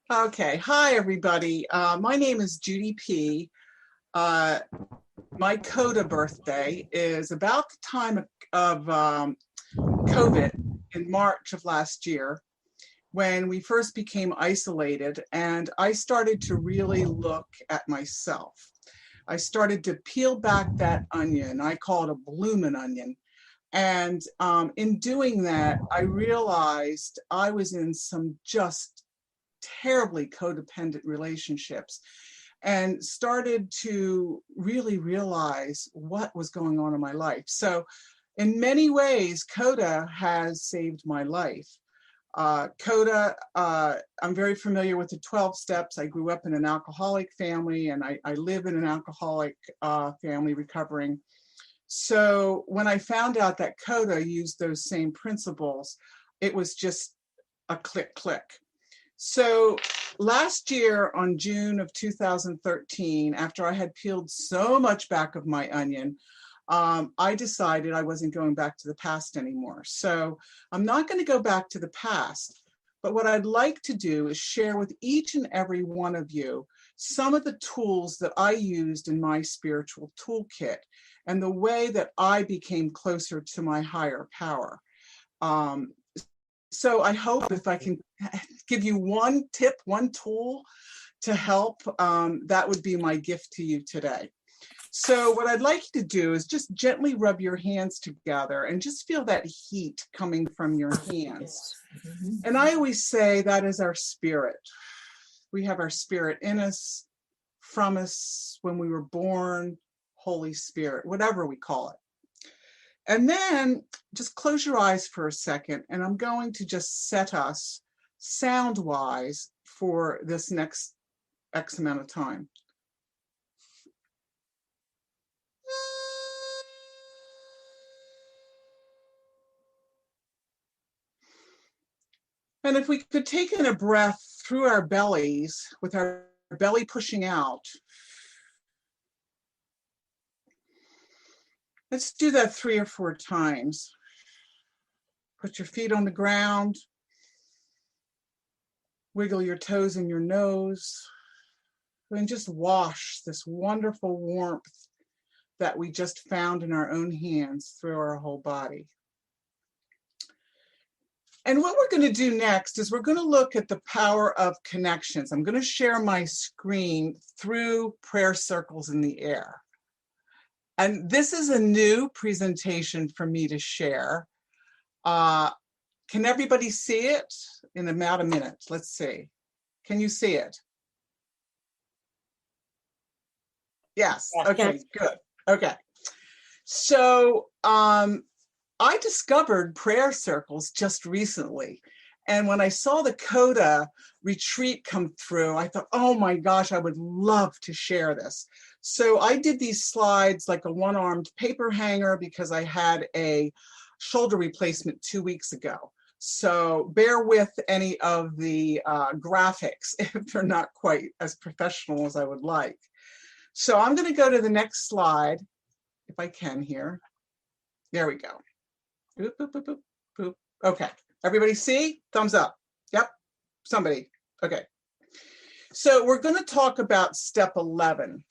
Okay. Hi, everybody. My name is Judi P. My CoDA birthday is about the time of COVID in March of last year when we first became isolated, and I started to really look at myself. I started to peel back that onion. I call it a bloomin' onion. And in doing that, I realized I was in some just terribly codependent relationships and started to really realize what was going on in my life. So in many ways, CoDA has saved my life. CoDA, I'm very familiar with the 12 steps. I grew up in an alcoholic family, and I live in an alcoholic family recovering. So when I found out that CoDA used those same principles, it was just a click. So last year on June of 2013, after I had peeled so much back of my onion, I decided I wasn't going back to the past anymore. So I'm not going to go back to the past, but what I'd like to do is share with each and every one of you some of the tools that I used in my spiritual toolkit and the way that I became closer to my higher power. So I hope if I can give you one tip, one tool to help, that would be my gift to you today. So what I'd like you to do is just gently rub your hands together and just feel that heat coming from your hands. And I always say that is our spirit. We have our spirit in us, from us, when we were born, Holy Spirit, whatever we call it. And then just close your eyes for a second, and I'm going to just set us sound-wise for this next X amount of time. And if we could take in a breath through our bellies, with our belly pushing out. Let's do that 3 or 4 times. Put your feet on the ground. Wiggle your toes in your nose. And just wash this wonderful warmth that we just found in our own hands through our whole body. And what we're going to do next is we're going to look at the power of connections. I'm going to share my screen through prayer circles in the air. And this is a new presentation for me to share. Can everybody see it? In about a minute, let's see. Can you see it? Yes, okay, good, okay. So I discovered prayer circles just recently. And when I saw the CoDA retreat come through, I thought, oh my gosh, I would love to share this. So I did these slides like a one-armed paper hanger because I had a shoulder replacement 2 weeks ago. So bear with any of the graphics if they're not quite as professional as I would like. So I'm going to go to the next slide, if I can here. There we go. Boop, boop, boop, boop, boop. Okay, everybody see? Thumbs up. Yep, somebody. Okay. So we're going to talk about step 11.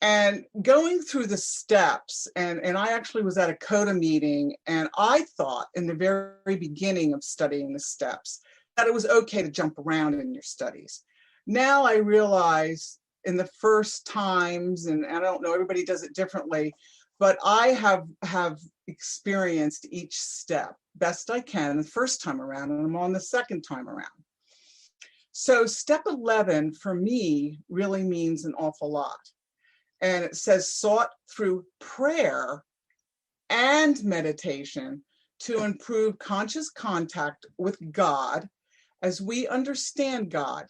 And going through the steps, and I actually was at a CoDA meeting, and I thought in the very beginning of studying the steps that it was okay to jump around in your studies. Now I realize in the first times, and I don't know, everybody does it differently, but I have experienced each step best I can the first time around, and I'm on the second time around. So step 11 for me really means an awful lot. And it says sought through prayer and meditation to improve conscious contact with God as we understand God,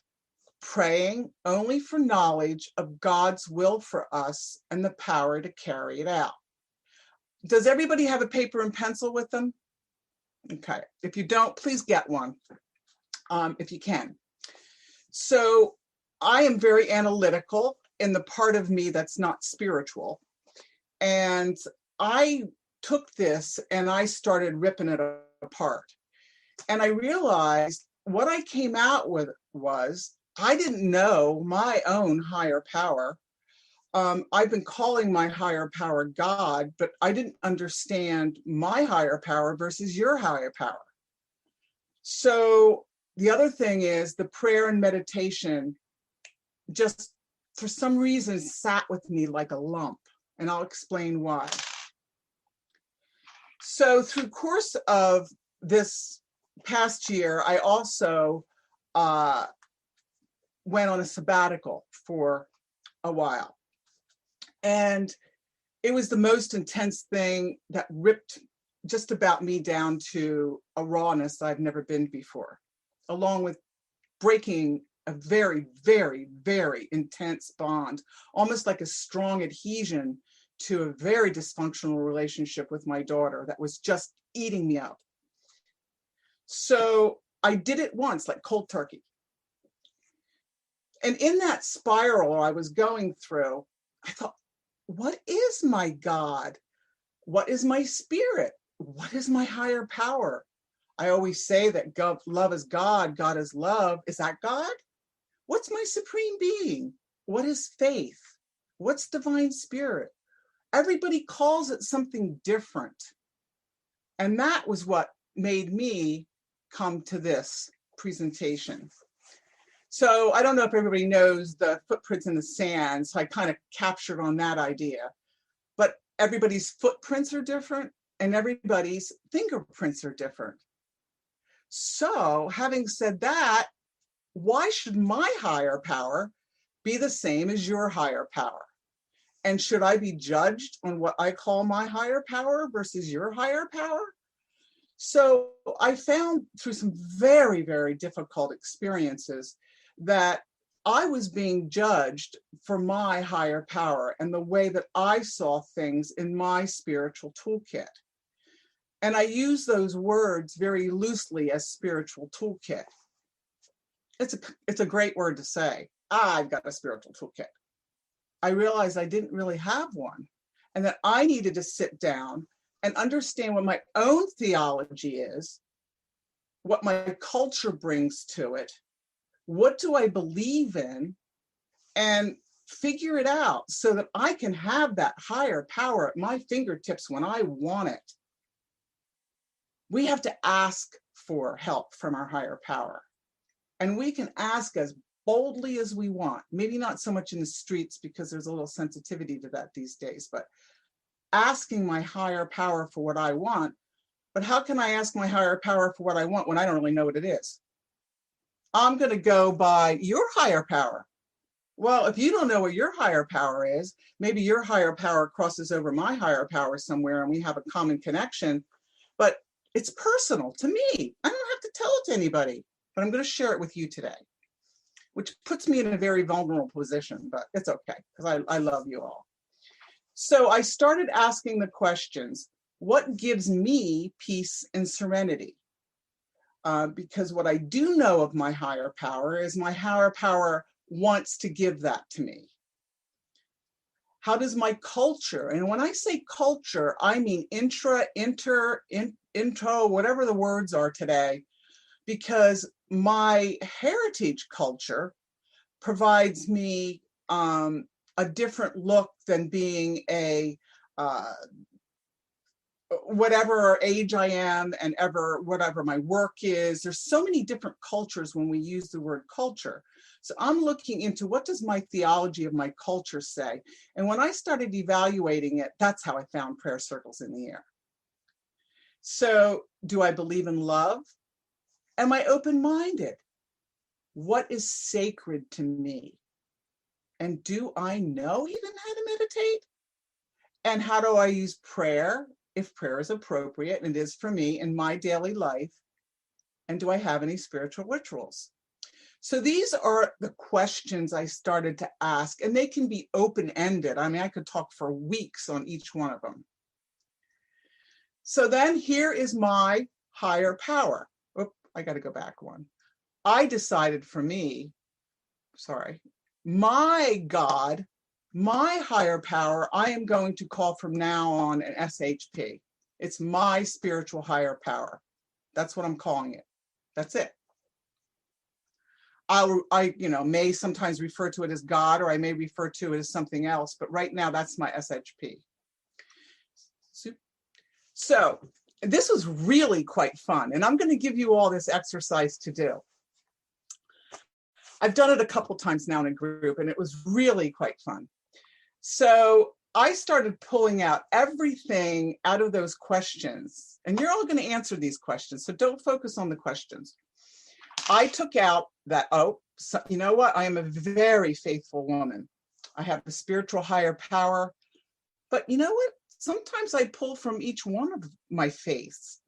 praying only for knowledge of God's will for us and the power to carry it out. Does everybody have a paper and pencil with them? Okay, if you don't, please get one, if you can. So I am very analytical in the part of me that's not spiritual. And I took this and I started ripping it apart. And I realized what I came out with was I didn't know my own higher power. I've been calling my higher power God, but I didn't understand my higher power versus your higher power. So the other thing is the prayer and meditation just for some reason sat with me like a lump, and I'll explain why. So through the course of this past year, I also went on a sabbatical for a while. And it was the most intense thing that ripped just about me down to a rawness I've never been before, along with breaking a very, very, very intense bond, almost like a strong adhesion to a very dysfunctional relationship with my daughter that was just eating me up. So I did it once, like cold turkey. And in that spiral I was going through, I thought, what is my God? What is my spirit? What is my higher power? I always say that love is God, God is love. Is that God? What's my supreme being? What is faith? What's divine spirit? Everybody calls it something different. And that was what made me come to this presentation. So I don't know if everybody knows the footprints in the sand, so I kind of captured on that idea. But everybody's footprints are different and everybody's fingerprints are different. So having said that, why should my higher power be the same as your higher power? And should I be judged on what I call my higher power versus your higher power? So I found through some very, very difficult experiences that I was being judged for my higher power and the way that I saw things in my spiritual toolkit. And I use those words very loosely as spiritual toolkit. It's a great word to say. I've got a spiritual toolkit. I realized I didn't really have one, and that I needed to sit down and understand what my own theology is, what my culture brings to it, what do I believe in, and figure it out so that I can have that higher power at my fingertips when I want it. We have to ask for help from our higher power. And we can ask as boldly as we want, maybe not so much in the streets because there's a little sensitivity to that these days, but asking my higher power for what I want. But how can I ask my higher power for what I want when I don't really know what it is? I'm going to go by your higher power. Well, if you don't know what your higher power is, maybe your higher power crosses over my higher power somewhere and we have a common connection, but it's personal to me. I don't have to tell it to anybody, but I'm going to share it with you today, which puts me in a very vulnerable position, but it's okay because I love you all. So I started asking the questions, what gives me peace and serenity? Because what I do know of my higher power is my higher power wants to give that to me. How does my culture, and when I say culture, I mean intro, whatever the words are today, because my heritage culture provides me a different look than being a whatever age I am and whatever my work is. There's so many different cultures when we use the word culture. So I'm looking into what does my theology of my culture say? And when I started evaluating it, that's how I found Prayer Circles in the Air. So do I believe in love? Am I open-minded? What is sacred to me? And do I know even how to meditate? And how do I use prayer, if prayer is appropriate, and it is for me in my daily life? And do I have any spiritual rituals? So these are the questions I started to ask, and they can be open-ended. I mean, I could talk for weeks on each one of them. So then here is my higher power. Oh, I got to go back one. I decided for me, my God, my higher power, I am going to call from now on an SHP. It's my spiritual higher power. That's what I'm calling it. That's it. I may sometimes refer to it as God, or I may refer to it as something else, but right now that's my SHP. So this was really quite fun, and I'm going to give you all this exercise to do. I've done it a couple times now in a group, and it was really quite fun. So I started pulling out everything out of those questions, and you're all going to answer these questions, so don't focus on the questions. I took out that, you know what? I am a very faithful woman. I have a spiritual higher power, but you know what? Sometimes I pull from each one of my faiths.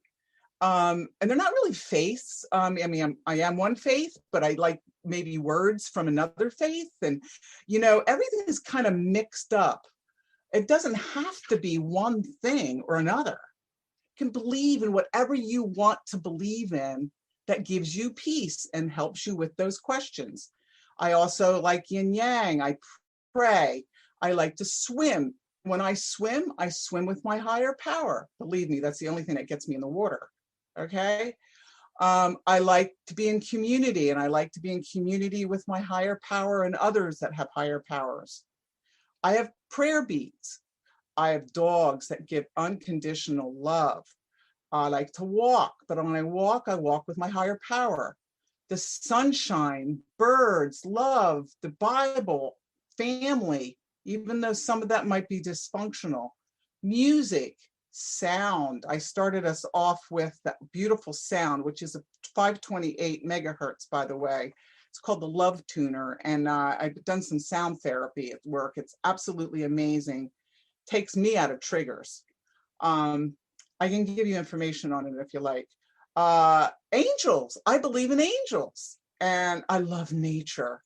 And they're not really faiths. I mean, I am one faith, but I like maybe words from another faith. And, everything is kind of mixed up. It doesn't have to be one thing or another. You can believe in whatever you want to believe in that gives you peace and helps you with those questions. I also like yin yang. I pray. I like to swim. When I swim with my higher power. Believe me, that's the only thing that gets me in the water. Okay. I like to be in community, and I like to be in community with my higher power and others that have higher powers. I have prayer beads. I have dogs that give unconditional love. I like to walk, but when I walk with my higher power. The sunshine, birds, love, the Bible, family, even though some of that might be dysfunctional. Music, sound. I started us off with that beautiful sound, which is a 528 megahertz, by the way. It's called the Love Tuner, and I've done some sound therapy at work. It's absolutely amazing. Takes me out of triggers. I can give you information on it if you like. Angels, I believe in angels, and I love nature,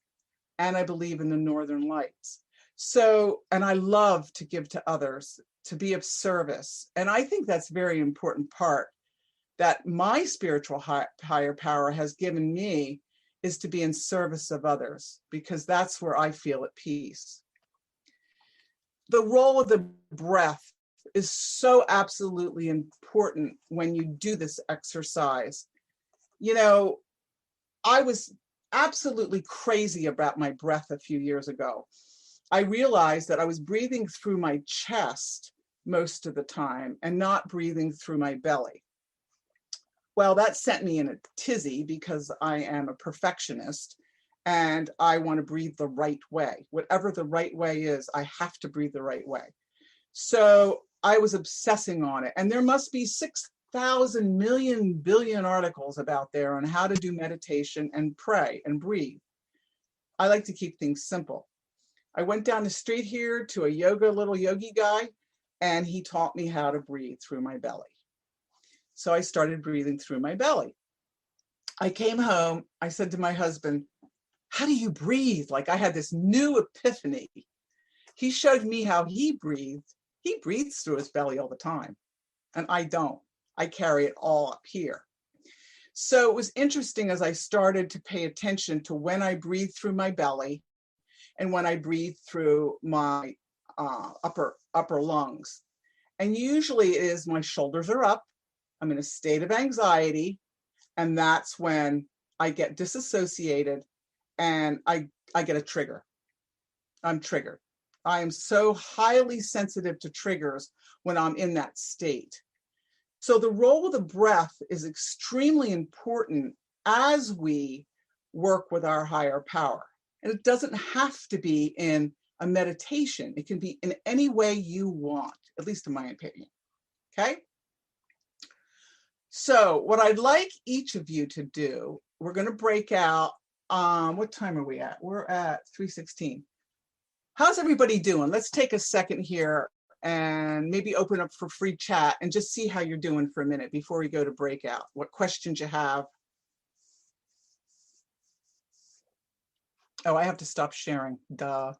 and I believe in the Northern Lights. So, and I love to give to others, to be of service. And I think that's a very important part that my spiritual higher power has given me, is to be in service of others, because that's where I feel at peace. The role of the breath is so absolutely important when you do this exercise. I was absolutely crazy about my breath a few years ago. I realized that I was breathing through my chest most of the time and not breathing through my belly. Well, that sent me in a tizzy, because I am a perfectionist and I want to breathe the right way. Whatever the right way is, I have to breathe the right way. So I was obsessing on it. And there must be 6,000 million billion articles about there on how to do meditation and pray and breathe. I like to keep things simple. I went down the street here to a little yogi guy, and he taught me how to breathe through my belly. So I started breathing through my belly. I came home, I said to my husband, how do you breathe? Like, I had this new epiphany. He showed me how he breathed. He breathes through his belly all the time, and I don't. I carry it all up here. So it was interesting as I started to pay attention to when I breathe through my belly and when I breathe through my upper lungs. And usually it is my shoulders are up, I'm in a state of anxiety, and that's when I get disassociated and I get a trigger. I'm triggered. I am so highly sensitive to triggers when I'm in that state. So the role of the breath is extremely important as we work with our higher power. And it doesn't have to be in a meditation. It can be in any way you want, at least in my opinion. Okay? So what I'd like each of you to do, we're going to break out. What time are we at? We're at 3:16. How's everybody doing? Let's take a second here and maybe open up for free chat and just see how you're doing for a minute before we go to breakout. What questions you have. Oh, I have to stop sharing. Duh.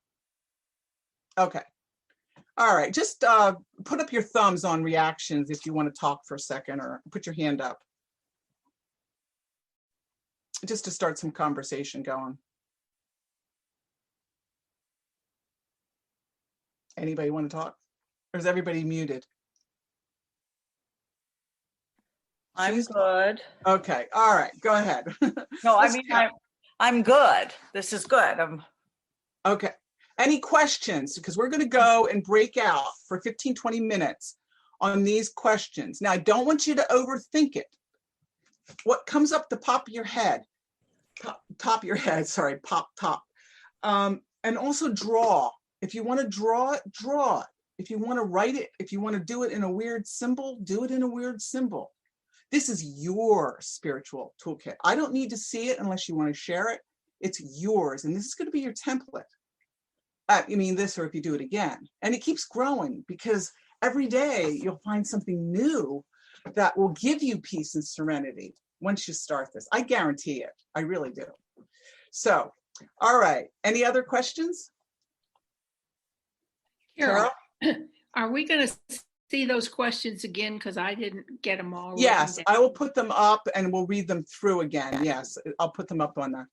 Okay. All right. Just put up your thumbs on reactions if you want to talk for a second, or put your hand up. Just to start some conversation going. Anybody want to talk? Or is everybody muted? I'm good. Okay. All right. Go ahead. No, I mean, I'm good. This is good. Okay. Any questions? Because we're going to go and break out for 15, 20 minutes on these questions. Now, I don't want you to overthink it. What comes up the top of your head, top of your head, sorry, top. And also draw. If you want to draw it, draw it. If you want to write it, if you want to do it in a weird symbol, do it in a weird symbol. This is your spiritual toolkit. I don't need to see it unless you want to share it. It's yours. And this is going to be your template. You mean this, or if you do it again. And it keeps growing because every day you'll find something new that will give you peace and serenity once you start this. I guarantee it. I really do. So, all right. Any other questions? Carol, are we going to see those questions again? Because I didn't get them all. Yes, I will put them up and we'll read them through again. Yes, I'll put them up on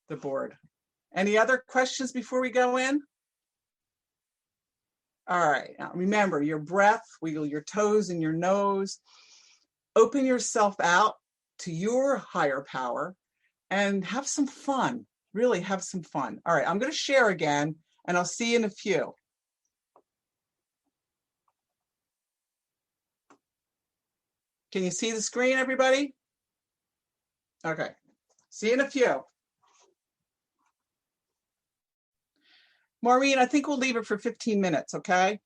the board. Any other questions before we go in? All right, now remember your breath, wiggle your toes and your nose, open yourself out to your higher power and have some fun, really have some fun. All right, I'm gonna share again and I'll see you in a few. Can you see the screen, everybody? Okay, see you in a few. Maureen, I think we'll leave it for 15 minutes, okay?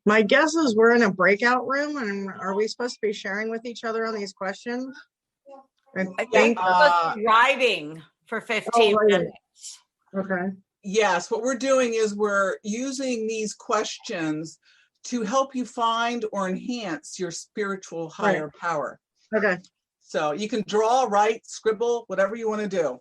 My guess is we're in a breakout room, and are we supposed to be sharing with each other on these questions? I think writing for 15 minutes. Okay. Yes, what we're doing is we're using these questions to help you find or enhance your spiritual higher power. Okay. So you can draw, write, scribble, whatever you want to do.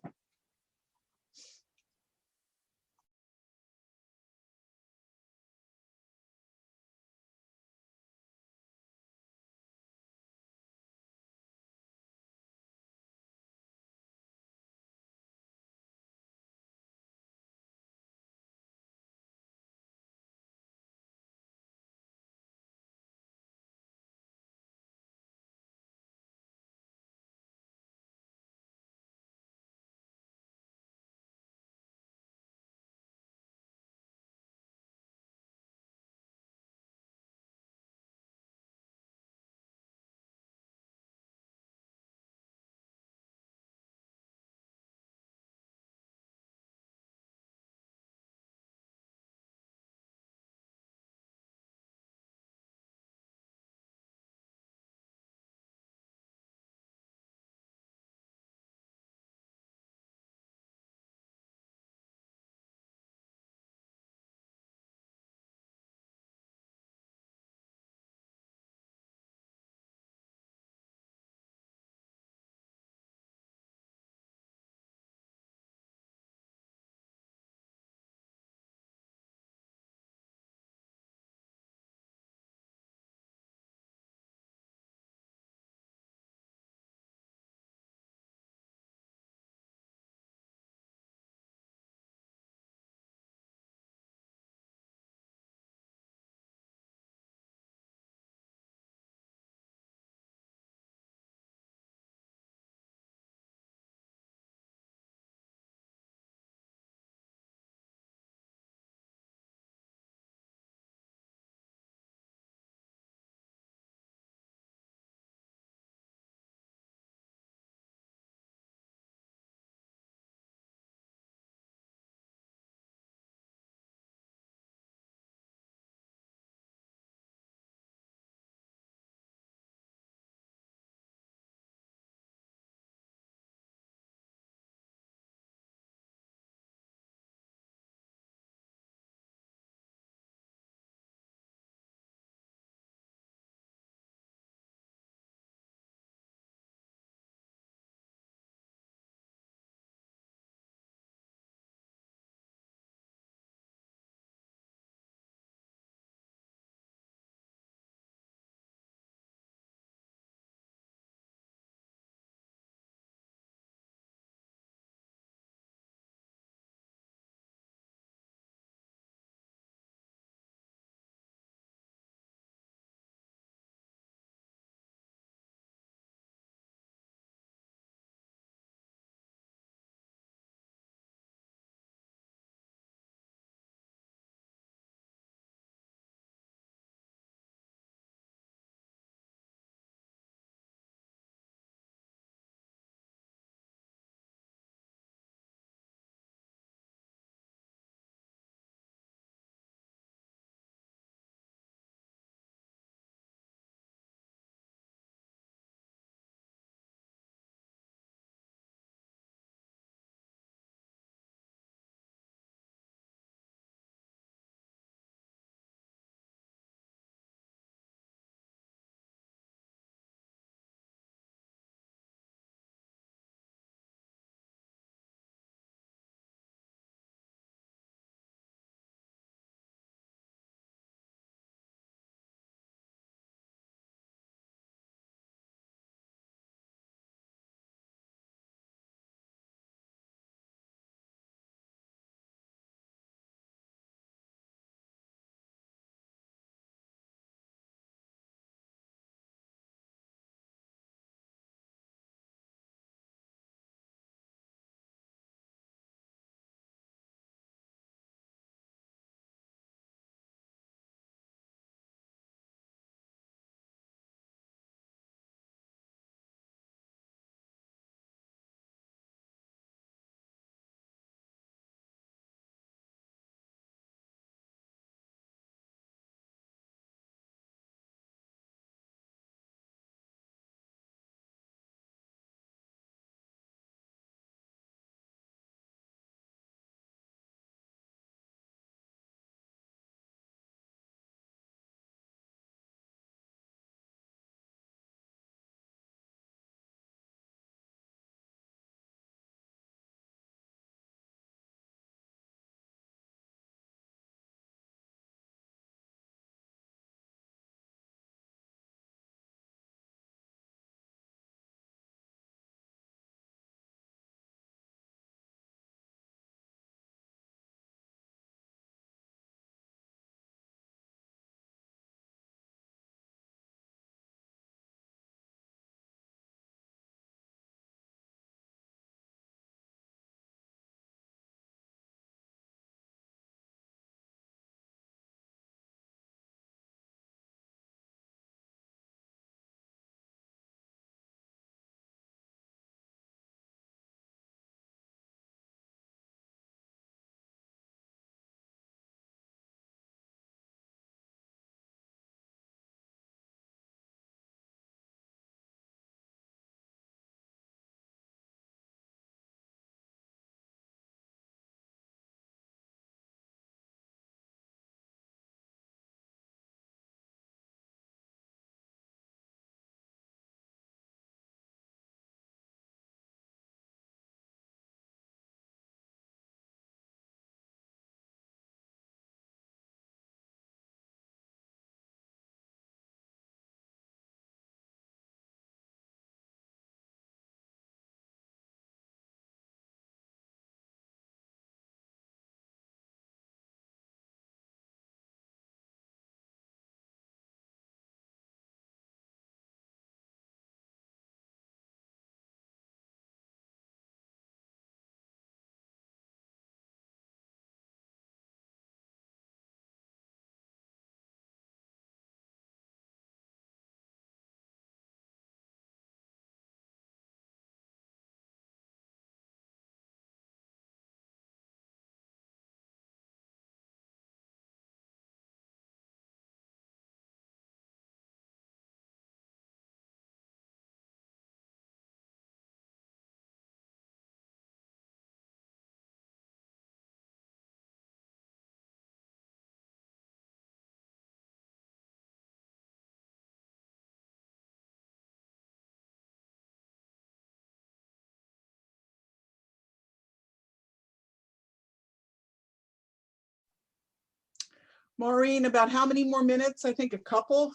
Maureen, about how many more minutes? I think a couple.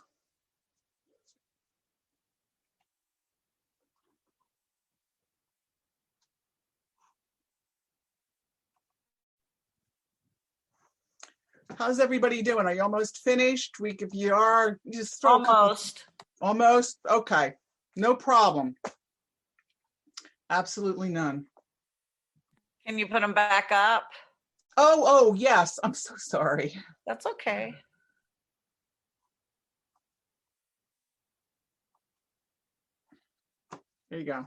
How's everybody doing? Are you almost finished? If you are, just throw Almost. Almost? Okay. No problem. Absolutely none. Can you put them back up? Oh, yes. I'm so sorry. That's okay. There you go.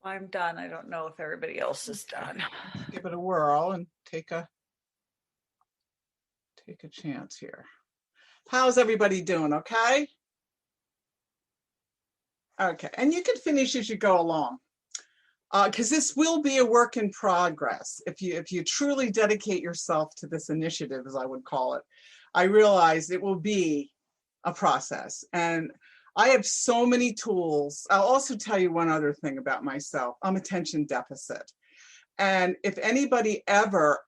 I'm done. I don't know if everybody else is done. Give it a whirl and take a chance here. How's everybody doing? Okay. Okay, and you can finish as you go along, because this will be a work in progress. If you truly dedicate yourself to this initiative, as I would call it, I realize it will be a process. And I have so many tools. I'll also tell you one other thing about myself. I'm attention deficit. And if anybody ever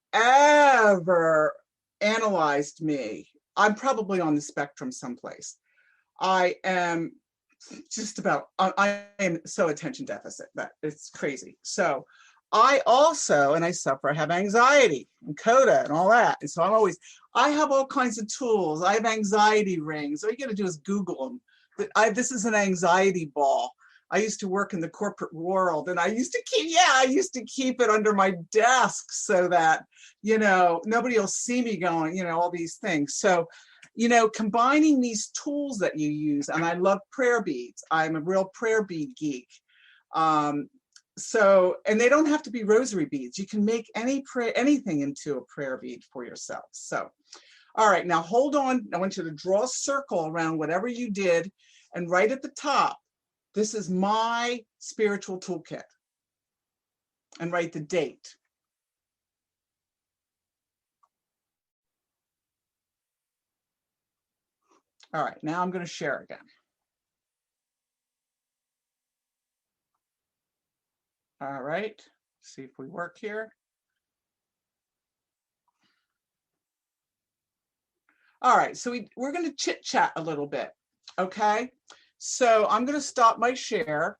analyzed me, I'm probably on the spectrum someplace. I am so attention deficit that it's crazy. So I also, and I have anxiety and CoDA and all that. And so I have all kinds of tools. I have anxiety rings. All you got to do is Google them. This is an anxiety ball. I used to work in the corporate world, and I used to keep it under my desk so that, nobody will see me going, all these things. So, combining these tools that you use, and I love prayer beads. I'm a real prayer bead geek. And they don't have to be rosary beads. You can make anything into a prayer bead for yourself. So, all right, now hold on. I want you to draw a circle around whatever you did, and right at the top, this is my spiritual toolkit, and write the date. All right, now I'm going to share again. All right, see if we work here. All right, so we're going to chit chat a little bit, okay? So I'm going to stop my share,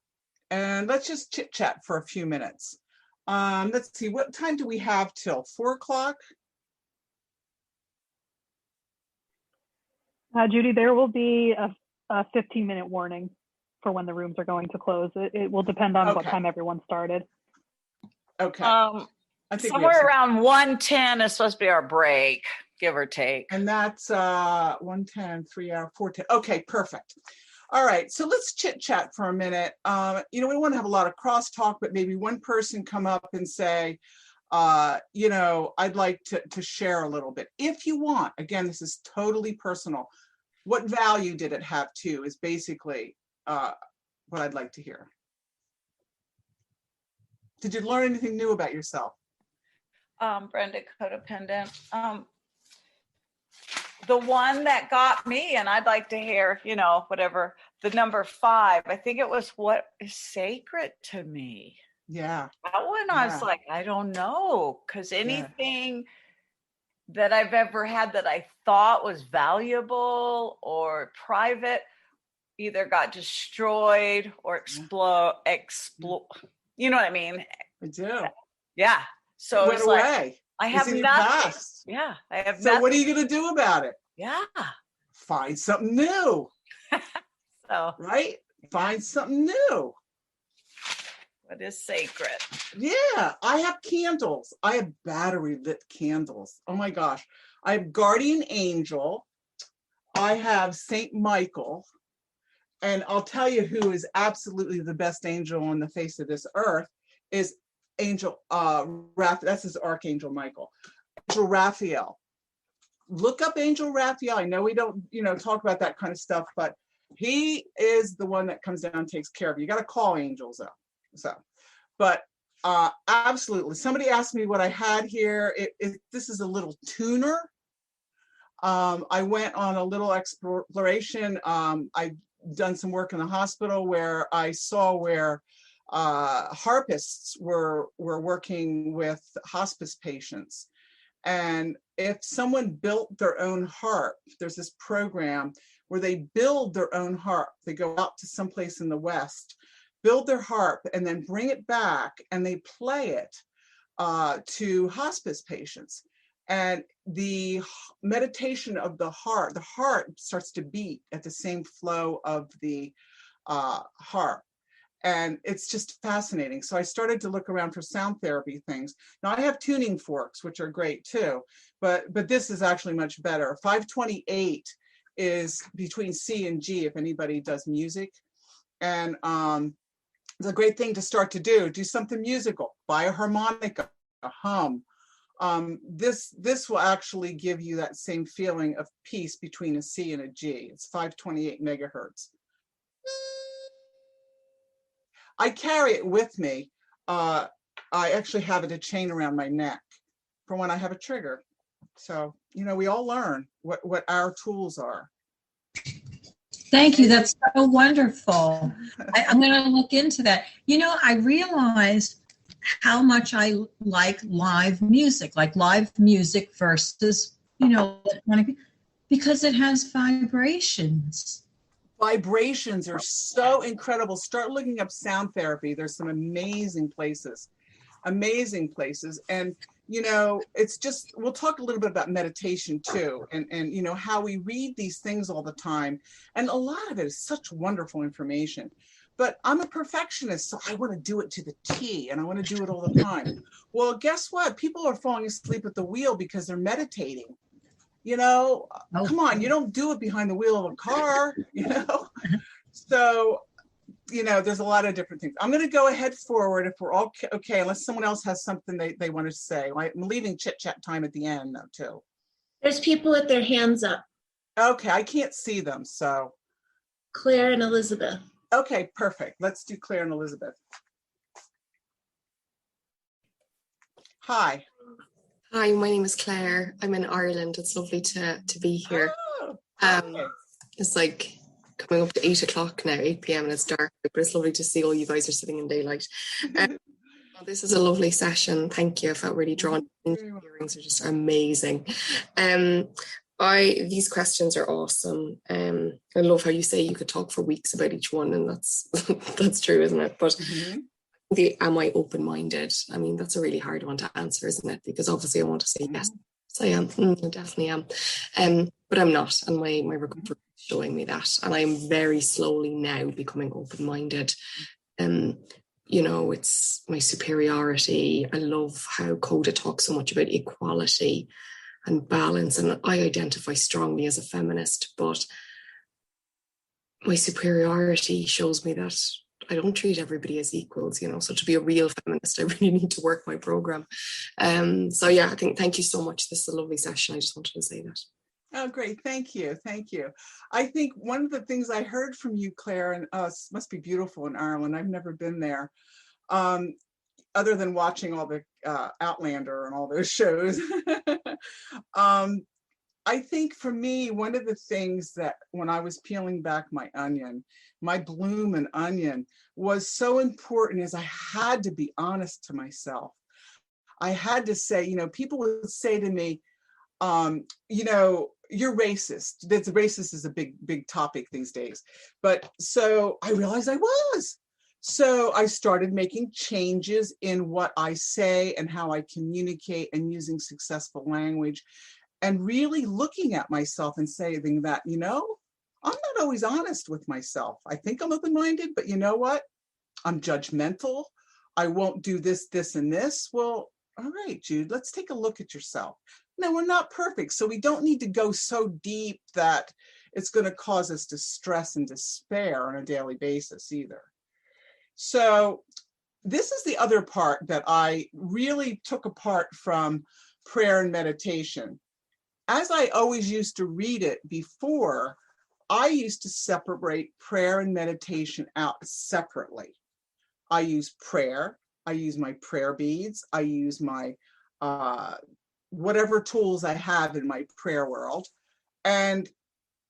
and let's just chit chat for a few minutes. Let's see, what time do we have till? 4 o'clock? Judy, there will be a 15-minute warning for when the rooms are going to close. It will depend on what time everyone started. Okay. I think somewhere around 1:10 is supposed to be our break, give or take. And that's 1:10, 3 hour, 4:10. Okay, perfect. All right, so let's chit chat for a minute. We want to have a lot of crosstalk, but maybe one person come up and say, I'd like to share a little bit. If you want, again, this is totally personal. What value did it have too is basically what I'd like to hear. Did you learn anything new about yourself? Brenda, codependent. The one that got me, and I'd like to hear, whatever, the number 5, I think it was what is sacred to me. Yeah. That one, I was like, I don't know, because anything that I've ever had that I thought was valuable or private either got destroyed or explode. You know what I mean? I do. Yeah. So it went away. I have nothing. Past. Yeah, I have so nothing. What are you going to do about it? Yeah. Find something new. Right? Find something new. What is sacred? Yeah, I have candles. I have battery lit candles. Oh my gosh. I have Guardian Angel. I have Saint Michael. And I'll tell you who is absolutely the best angel on the face of this earth is Angel that's his Archangel Michael. Angel Raphael. Look up Angel Raphael. I know we don't, talk about that kind of stuff, but he is the one that comes down and takes care of you. You got to call angels though. But absolutely. Somebody asked me what I had here. This is a little tuner. I went on a little exploration. I've done some work in the hospital where I saw where harpists were working with hospice patients. And if someone built their own harp, there's this program where they build their own harp. They go out to someplace in the West, build their harp, and then bring it back and they play it to hospice patients. And the meditation of the heart starts to beat at the same flow of the harp. And it's just fascinating. So I started to look around for sound therapy things. Now I have tuning forks, which are great too, but this is actually much better. 528 is between C and G if anybody does music. And it's a great thing to start to do something musical, buy a harmonica, a hum. This will actually give you that same feeling of peace between a C and a G. It's 528 megahertz. I carry it with me. I actually have it a chain around my neck for when I have a trigger. So, we all learn what our tools are. Thank you. That's so wonderful. I'm going to look into that. I realized how much I like live music versus, because it has vibrations. Vibrations are so incredible. Start looking up sound therapy. There's some amazing places. And, it's just, we'll talk a little bit about meditation too. And how we read these things all the time. And a lot of it is such wonderful information. But I'm a perfectionist, so I want to do it to the T and I want to do it all the time. Well, guess what? People are falling asleep at the wheel because they're meditating. Come on, you don't do it behind the wheel of a car, So, there's a lot of different things. I'm going to go ahead forward if we're all okay, unless someone else has something they want to say. I'm leaving chit chat time at the end though, too. There's people with their hands up. Okay, I can't see them, so. Claire and Elizabeth. Okay, perfect. Let's do Claire and Elizabeth. Hi. Hi, my name is Claire. I'm in Ireland. It's lovely to be here. Oh, it's like coming up to 8 o'clock now, 8 p.m. and it's dark, but it's lovely to see all you guys are sitting in daylight. This is a lovely session. Thank you. I felt really drawn in. The hearings are just amazing. These questions are awesome. I love how you say you could talk for weeks about each one, and that's that's true, isn't it? But am I open-minded? I mean, that's a really hard one to answer, isn't it? Because obviously I want to say yes, I am. I definitely am. But I'm not, and my recovery is showing me that. And I'm very slowly now becoming open-minded. It's my superiority. I love how CoDA talks so much about equality and balance, and I identify strongly as a feminist, but my superiority shows me that I don't treat everybody as equals, you know. So to be a real feminist, I really need to work my program. So yeah, I think, thank you so much. This is a lovely session. I just wanted to say that. Oh, great. Thank you. Thank you. I think one of the things I heard from you, Claire, and must be beautiful in Ireland. I've never been there, other than watching all the Outlander and all those shows. I think for me, one of the things that when I was peeling back my onion, my bloomin' onion, was so important is I had to be honest to myself. I had to say, you know, people would say to me, you know, you're racist. That's racist is a big topic these days. But so I realized I was. So I started making changes in what I say and how I communicate and using successful language and really looking at myself and saying that, you know, I'm not always honest with myself. I think I'm open-minded, but you know what? I'm judgmental. I won't do this, this, and this. Well, all right, Jude, let's take a look at yourself. No, we're not perfect. So we don't need to go so deep that it's going to cause us to stress and despair on a daily basis either. So this is the other part that I really took apart from prayer and meditation. As I always used to read it before, I used to separate prayer and meditation out separately. I use prayer, I use my prayer beads, I use my whatever tools I have in my prayer world, and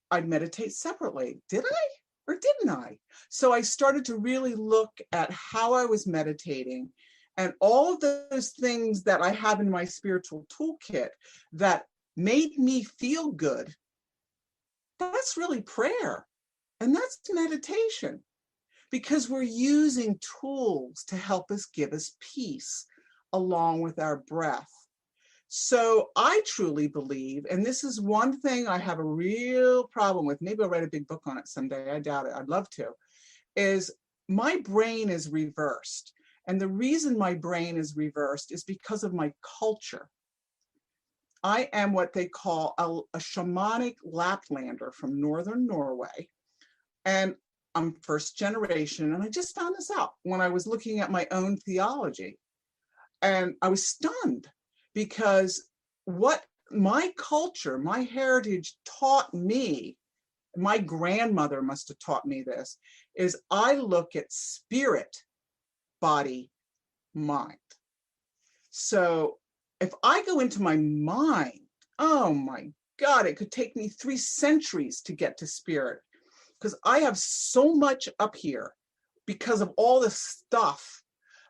I meditate separately. Did I or didn't I? So I started to really look at how I was meditating and all of those things that I have in my spiritual toolkit that made me feel good. That's really prayer, and that's meditation, because we're using tools to help us give us peace along with our breath. So I truly believe, and this is one thing I have a real problem with, maybe I'll write a big book on it someday, I doubt it, I'd love to, is my brain is reversed. And the reason my brain is reversed is because of my culture. I am what they call a shamanic Laplander from northern Norway. And I'm first generation, and I just found this out when I was looking at my own theology. And I was stunned because what my culture, my heritage taught me, my grandmother must have taught me this, is I look at spirit, body, mind. So if I go into my mind, oh my God, it could take me 3 centuries to get to spirit, because I have so much up here because of all the stuff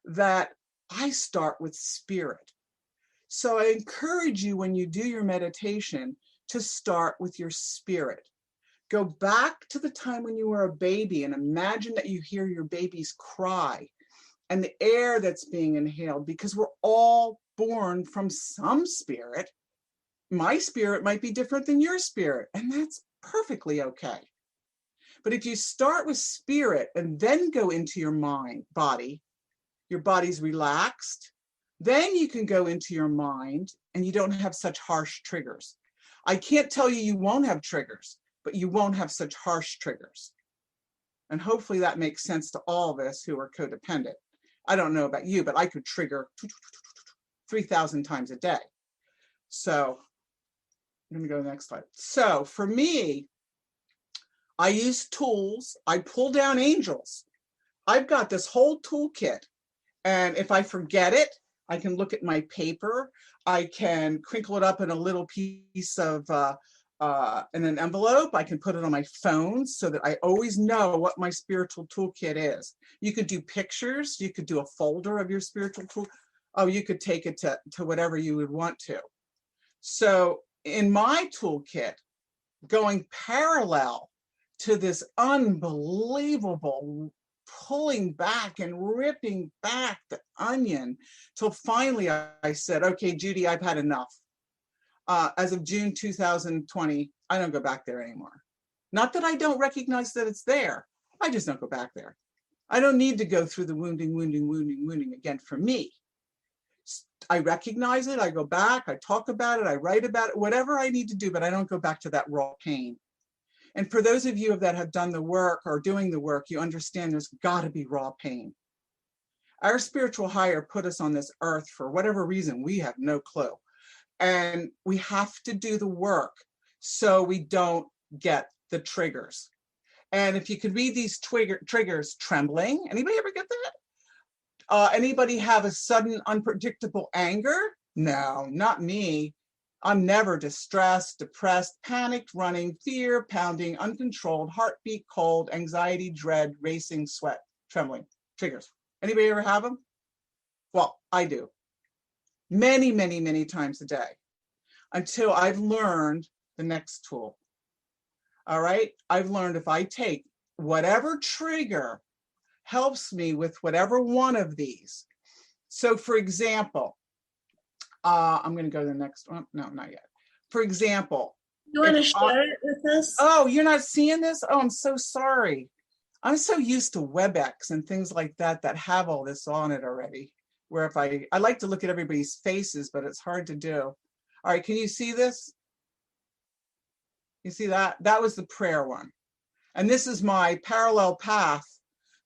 that I start with spirit. So I encourage you, when you do your meditation, to start with your spirit. Go back to the time when you were a baby and imagine that you hear your baby's cry and the air that's being inhaled, because we're all born from some spirit. My spirit might be different than your spirit, and that's perfectly okay. But if you start with spirit and then go into your body, your body's relaxed, then you can go into your mind and you don't have such harsh triggers. I can't tell you you won't have triggers, but you won't have such harsh triggers. And hopefully that makes sense to all of us who are codependent. I don't know about you, but I could trigger 3,000 times a day. So let me go to the next slide. So for me, I use tools. I pull down angels. I've got this whole toolkit. And if I forget it, I can look at my paper. I can crinkle it up in a little piece of, in an envelope. I can put it on my phone so that I always know what my spiritual toolkit is. You could do pictures. You could do a folder of your spiritual tool. Oh, you could take it to whatever you would want to. So in my toolkit, going parallel to this unbelievable pulling back and ripping back the onion till finally I said, okay, Judi, I've had enough. As of June 2020, I don't go back there anymore. Not that I don't recognize that it's there. I just don't go back there. I don't need to go through the wounding again for me. I recognize it. I go back. I talk about it. I write about it, whatever I need to do, but I don't go back to that raw pain. And for those of you that have done the work or doing the work, you understand there's got to be raw pain. Our spiritual higher put us on this earth for whatever reason, we have no clue. And we have to do the work so we don't get the triggers. And if you could read these triggers, trembling, anybody ever get that? Anybody have a sudden unpredictable anger? No, not me. I'm never distressed, depressed, panicked, running, fear, pounding, uncontrolled, heartbeat, cold, anxiety, dread, racing, sweat, trembling, triggers. Anybody ever have them? Well, I do. Many, many, many times a day until I've learned the next tool. All right. I've learned if I take whatever trigger helps me with whatever one of these. So for example, I'm going to go to the next one. No, not yet. For example, you want to share it with us? Oh, you're not seeing this? Oh, I'm so sorry. I'm so used to WebEx and things like that that have all this on it already. Where if I like to look at everybody's faces, but it's hard to do. All right, can you see this? You see that? That was the prayer one. And this is my parallel path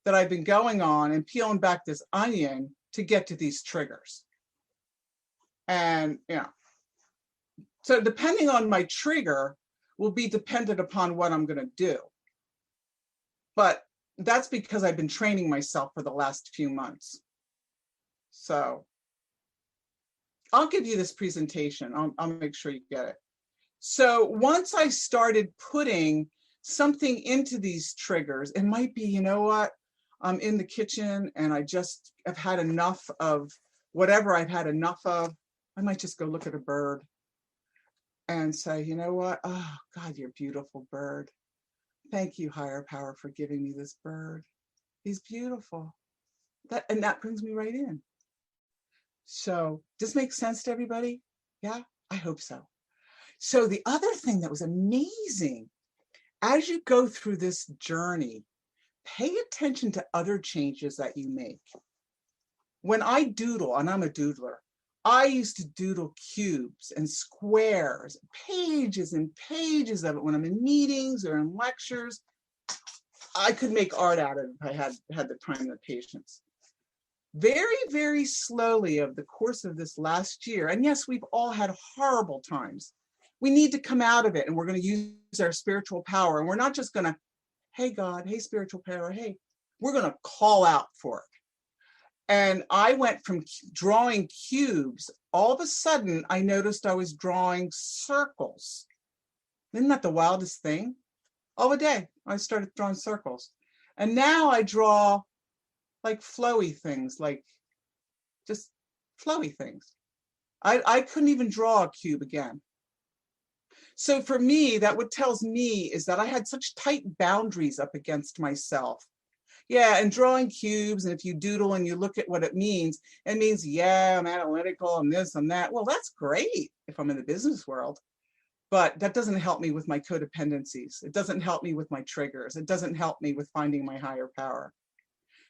that I've been going on and peeling back this onion to get to these triggers. And so depending on my trigger will be dependent upon what I'm going to do. But that's because I've been training myself for the last few months. So I'll give you this presentation. I'll make sure you get it. So once I started putting something into these triggers, it might be, you know what, I'm in the kitchen and I just have had enough of whatever I've had enough of. I might just go look at a bird and say, you know what? Oh, God, you're a beautiful bird. Thank you, higher power, for giving me this bird. He's beautiful. And that brings me right in. So does this make sense to everybody? Yeah, I hope so. So the other thing that was amazing, as you go through this journey, pay attention to other changes that you make. When I doodle, and I'm a doodler, I used to doodle cubes and squares, pages and pages of it when I'm in meetings or in lectures. I could make art out of it if I had the time and the patience. Very, very slowly over the course of this last year, and yes, we've all had horrible times. We need to come out of it, and we're going to use our spiritual power. And we're not just going to, hey, God, hey, spiritual power, hey, we're going to call out for it. And I went from drawing cubes. All of a sudden, I noticed I was drawing circles. Isn't that the wildest thing? All the day, I started drawing circles. And now I draw like flowy things, like just flowy things. I couldn't even draw a cube again. So for me, that what tells me is that I had such tight boundaries up against myself. Yeah, and drawing cubes, and if you doodle and you look at what it means, yeah, I'm analytical, I'm this, I'm that. Well, that's great if I'm in the business world, but that doesn't help me with my codependencies. It doesn't help me with my triggers. It doesn't help me with finding my higher power.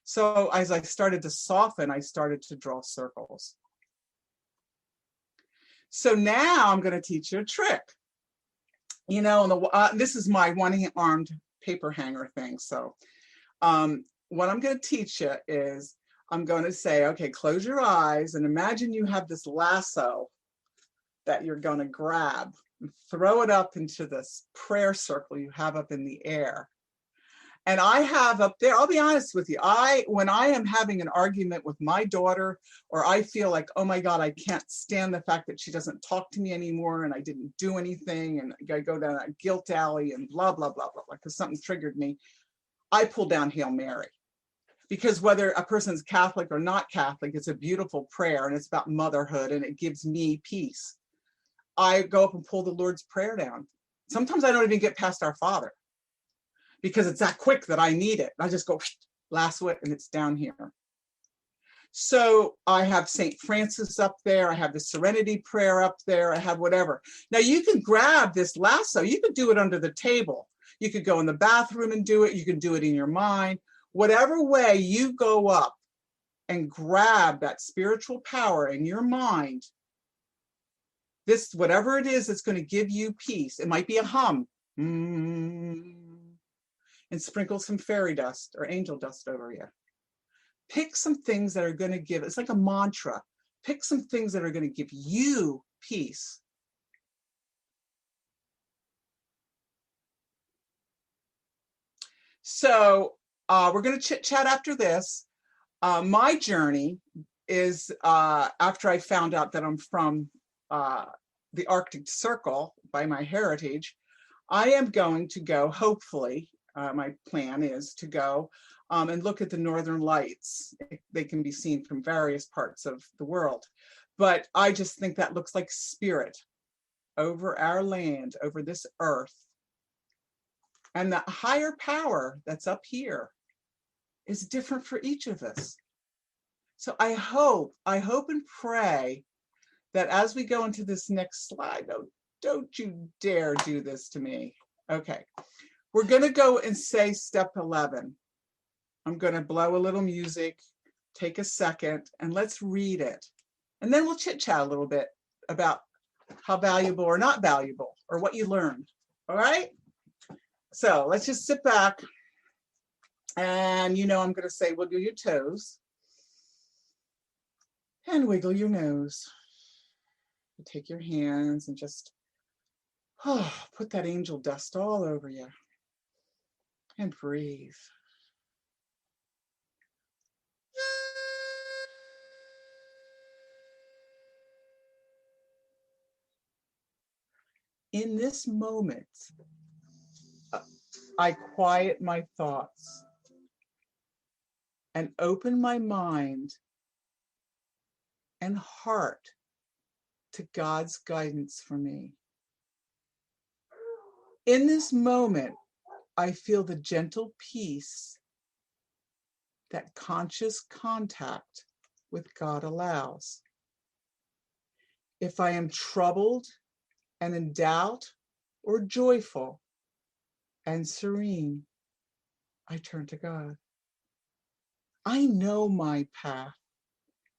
So as I started to soften, I started to draw circles. So now I'm going to teach you a trick. You know, this is my one-armed paper hanger thing. So what I'm going to teach you is I'm going to say, okay, close your eyes and imagine you have this lasso that you're going to grab and throw it up into this prayer circle you have up in the air. And I have up there, I'll be honest with you, when I am having an argument with my daughter, or I feel like, oh my God, I can't stand the fact that she doesn't talk to me anymore and I didn't do anything and I go down that guilt alley and blah, blah, blah, blah, because something triggered me, I pull down Hail Mary. Because whether a person's Catholic or not Catholic, it's a beautiful prayer and it's about motherhood and it gives me peace. I go up and pull the Lord's Prayer down. Sometimes I don't even get past Our Father, because it's that quick that I need it. I just go lasso it and it's down here. So I have St. Francis up there. I have the Serenity prayer up there. I have whatever. Now you can grab this lasso. You could do it under the table. You could go in the bathroom and do it. You can do it in your mind. Whatever way you go up and grab that spiritual power in your mind, this, whatever it is that's going to give you peace. It might be a hum. And sprinkle some fairy dust or angel dust over you. Pick some things that are going to give, it's like a mantra. Pick some things that are going to give you peace. So we're going to chit chat after this. My journey is after I found out that I'm from the Arctic Circle by my heritage, I am going to go, hopefully, my plan is to go and look at the Northern Lights. They can be seen from various parts of the world. But I just think that looks like spirit over our land, over this earth. And the higher power that's up here is different for each of us. So I hope and pray that as we go into this next slide, don't you dare do this to me. Okay, we're going to go and say step 11. I'm going to blow a little music, take a second, and let's read it. And then we'll chit chat a little bit about how valuable or not valuable or what you learned. All right? So let's just sit back. And I'm going to say wiggle your toes and wiggle your nose. Take your hands and just put that angel dust all over you and breathe. In this moment, I quiet my thoughts and open my mind and heart to God's guidance for me. In this moment, I feel the gentle peace that conscious contact with God allows. If I am troubled and in doubt or joyful and serene, I turn to God. I know my path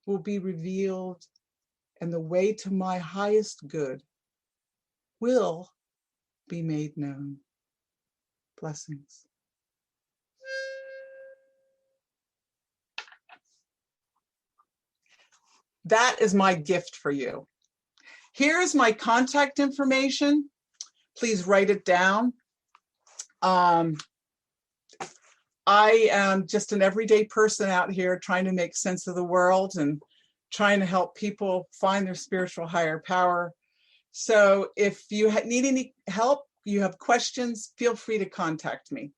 will be revealed and the way to my highest good will be made known. Blessings. That is my gift for you. Here's my contact information. Please write it down. I am just an everyday person out here trying to make sense of the world and trying to help people find their spiritual higher power. So if you need any help, you have questions, feel free to contact me.